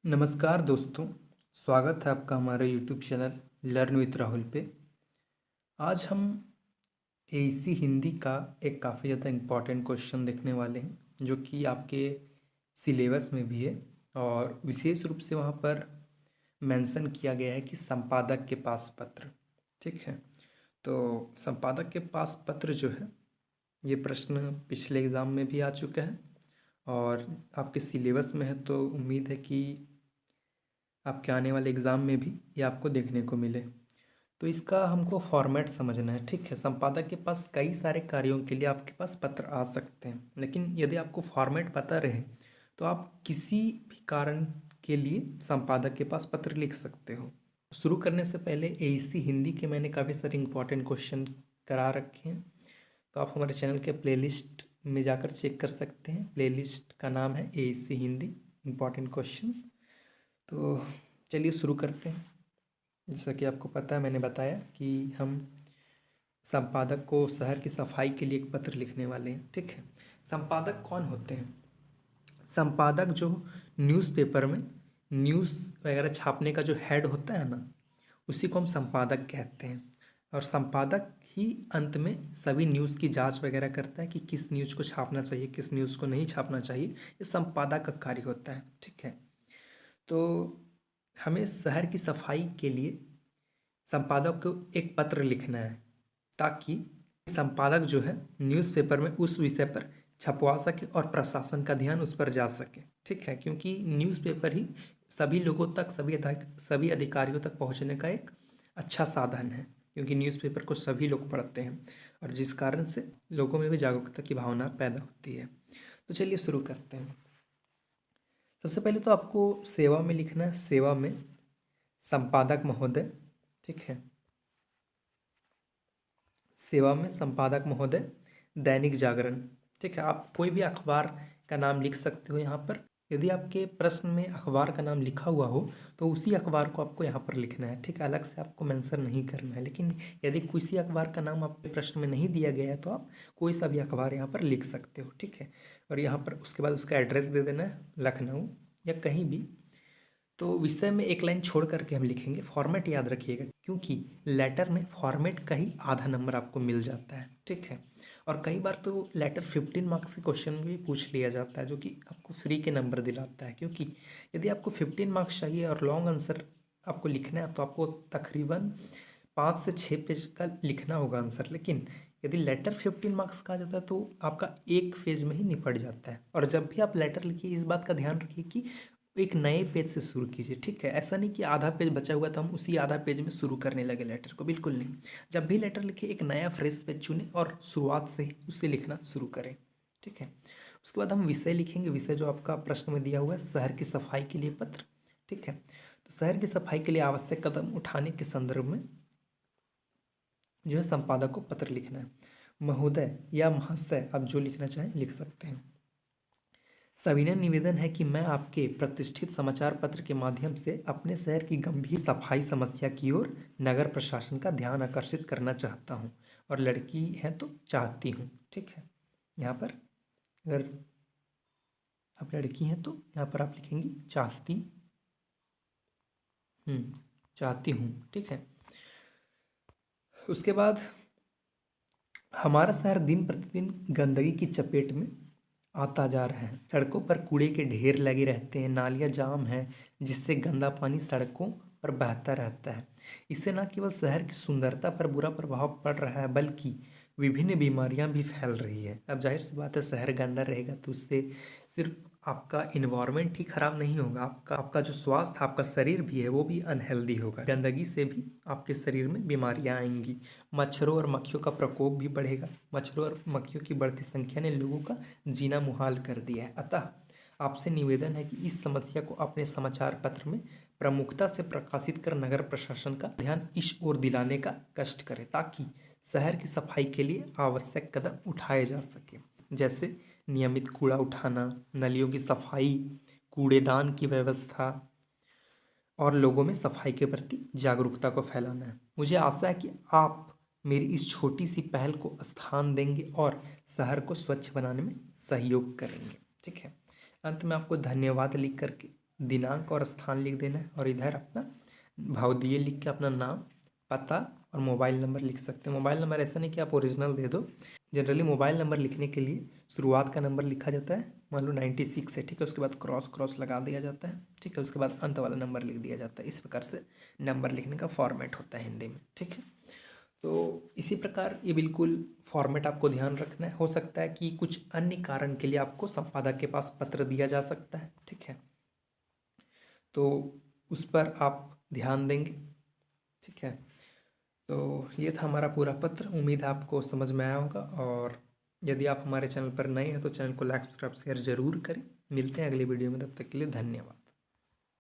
नमस्कार दोस्तों, स्वागत है आपका हमारे YouTube channel learn with Rahul पे। आज हम एसी हिंदी का एक काफ़ी ज़्यादा इम्पॉर्टेंट क्वेश्चन देखने वाले हैं जो कि आपके सिलेबस में भी है और विशेष रूप से वहाँ पर मेंशन किया गया है कि संपादक के पास पत्र। ठीक है, तो संपादक के पास पत्र जो है ये प्रश्न पिछले एग्ज़ाम में भी आ चुका है और आपके सिलेबस में है, तो उम्मीद है कि आपके आने वाले एग्ज़ाम में भी ये आपको देखने को मिले। तो इसका हमको फॉर्मेट समझना है। ठीक है, संपादक के पास कई सारे कार्यों के लिए आपके पास पत्र आ सकते हैं, लेकिन यदि आपको फॉर्मेट पता रहे तो आप किसी भी कारण के लिए संपादक के पास पत्र लिख सकते हो। शुरू करने से पहले एसी हिंदी के मैंने काफ़ी सारे इंपॉर्टेंट क्वेश्चन करा रखे हैं, तो आप हमारे चैनल के प्लेलिस्ट में जाकर चेक कर सकते हैं। प्लेलिस्ट का नाम है एसी हिंदी इम्पॉर्टेंट क्वेश्चंस। तो चलिए शुरू करते हैं। जैसा कि आपको पता है, मैंने बताया कि हम संपादक को शहर की सफाई के लिए एक पत्र लिखने वाले हैं। ठीक है, संपादक कौन होते हैं? संपादक जो न्यूज़पेपर में न्यूज़ वगैरह छापने का जो हेड होता है ना, उसी को हम संपादक कहते हैं। और संपादक ही अंत में सभी न्यूज़ की जांच वगैरह करता है कि किस न्यूज़ को छापना चाहिए, किस न्यूज़ को नहीं छापना चाहिए। ये संपादक का कार्य होता है। ठीक है, तो हमें शहर की सफाई के लिए संपादक को एक पत्र लिखना है ताकि संपादक जो है न्यूज़पेपर में उस विषय पर छपवा सके और प्रशासन का ध्यान उस पर जा सके। ठीक है, क्योंकि न्यूज़पेपर ही सभी लोगों तक, सभी अधिकारियों तक पहुंचने का एक अच्छा साधन है, क्योंकि न्यूज़पेपर को सभी लोग पढ़ते हैं और जिस कारण से लोगों में भी जागरूकता की भावना पैदा होती है। तो चलिए शुरू करते हैं। सबसे पहले तो आपको सेवा में लिखना है, सेवा में संपादक महोदय। ठीक है, सेवा में संपादक महोदय, दैनिक जागरण। ठीक है, आप कोई भी अखबार का नाम लिख सकते हो यहाँ पर। यदि आपके प्रश्न में अखबार का नाम लिखा हुआ हो तो उसी अखबार को आपको यहाँ पर लिखना है। ठीक है, अलग से आपको मेंशन नहीं करना है। लेकिन यदि किसी अखबार का नाम आपके प्रश्न में नहीं दिया गया है तो आप कोई सा भी अखबार यहाँ पर लिख सकते हो। ठीक है, और यहाँ पर उसके बाद उसका एड्रेस दे देना है, लखनऊ या कहीं भी। तो विषय में एक लाइन छोड़ करके हम लिखेंगे। फॉर्मेट याद रखिएगा, क्योंकि लेटर में फॉर्मेट का ही आधा नंबर आपको मिल जाता है। ठीक है, और कई बार तो लेटर 15 मार्क्स के क्वेश्चन में भी पूछ लिया जाता है, जो कि आपको फ्री के नंबर दिलाता है। क्योंकि यदि आपको 15 मार्क्स चाहिए और लॉन्ग आंसर आपको लिखना है तो आपको तकरीबन 5 से 6 पेज का लिखना होगा आंसर। लेकिन यदि लेटर 15 मार्क्स का आ जाता है तो आपका एक पेज में ही निपट जाता है। और जब भी आप लेटर लिखिए, इस बात का ध्यान रखिए कि एक नए पेज से शुरू कीजिए। ठीक है, ऐसा नहीं कि आधा पेज बचा हुआ था हम उसी आधा पेज में शुरू करने लगे लेटर को, बिल्कुल नहीं। जब भी लेटर लिखिए एक नया फ्रेश पेज चुनें और शुरुआत से ही उससे लिखना शुरू करें। ठीक है, उसके बाद हम विषय लिखेंगे। विषय जो आपका प्रश्न में दिया हुआ है, शहर की सफाई के लिए पत्र। ठीक है, तो शहर की सफाई के लिए आवश्यक कदम उठाने के संदर्भ में जो है संपादक को पत्र लिखना है। महोदय या महाशय, आप जो लिखना चाहें लिख सकते हैं। सविनय निवेदन है कि मैं आपके प्रतिष्ठित समाचार पत्र के माध्यम से अपने शहर की गंभीर सफाई समस्या की ओर नगर प्रशासन का ध्यान आकर्षित करना चाहता हूं, और लड़की है तो चाहती हूं। ठीक है, यहाँ पर अगर आप लड़की हैं तो यहाँ पर आप लिखेंगी चाहती चाहती हूँ। ठीक है, उसके बाद हमारा शहर दिन प्रतिदिन गंदगी की चपेट में आता जा रहा है। सड़कों पर कूड़े के ढेर लगे रहते हैं, नालियाँ जाम हैं, जिससे गंदा पानी सड़कों पर बहता रहता है। इससे न केवल शहर की सुंदरता पर बुरा प्रभाव पड़ रहा है, बल्कि विभिन्न बीमारियां भी फैल रही है। अब जाहिर सी बात है, शहर गंदा रहेगा तो उससे सिर्फ आपका इन्वायरमेंट ही खराब नहीं होगा, आपका जो स्वास्थ्य, आपका शरीर भी है वो भी अनहेल्दी होगा। गंदगी से भी आपके शरीर में बीमारियां आएंगी। मच्छरों और मक्खियों का प्रकोप भी बढ़ेगा। मच्छरों और मक्खियों की बढ़ती संख्या ने लोगों का जीना मुहाल कर दिया है। अतः आपसे निवेदन है कि इस समस्या को अपने समाचार पत्र में प्रमुखता से प्रकाशित कर नगर प्रशासन का ध्यान इस ओर दिलाने का कष्ट करें, ताकि शहर की सफाई के लिए आवश्यक कदम उठाए जा सके। जैसे नियमित कूड़ा उठाना, नालियों की सफाई, कूड़ेदान की व्यवस्था और लोगों में सफाई के प्रति जागरूकता को फैलाना है। मुझे आशा है कि आप मेरी इस छोटी सी पहल को स्थान देंगे और शहर को स्वच्छ बनाने में सहयोग करेंगे। ठीक है, अंत में आपको धन्यवाद लिख करके दिनांक और स्थान लिख देना है और इधर अपना भावदीय लिख के अपना नाम, पता और मोबाइल नंबर लिख सकते हैं। मोबाइल नंबर ऐसा नहीं कि आप ओरिजिनल दे दो। जनरली मोबाइल नंबर लिखने के लिए शुरुआत का नंबर लिखा जाता है, मान लो 96 है, ठीक है, उसके बाद क्रॉस लगा दिया जाता है, ठीक है, उसके बाद अंत वाला नंबर लिख दिया जाता है। इस प्रकार से नंबर लिखने का फॉर्मेट होता है हिंदी में, ठीक है। तो इसी प्रकार ये बिल्कुल फॉर्मेट आपको ध्यान रखना है। हो सकता है कि कुछ अन्य कारण के लिए आपको संपादक के पास पत्र दिया जा सकता है, ठीक है, तो उस पर आप ध्यान देंगे, ठीक है। तो ये था हमारा पूरा पत्र। उम्मीद है आपको समझ में आया होगा, और यदि आप हमारे चैनल पर नए हैं तो चैनल को लाइक, सब्सक्राइब, शेयर जरूर करें। मिलते हैं अगली वीडियो में, तब तक के लिए धन्यवाद।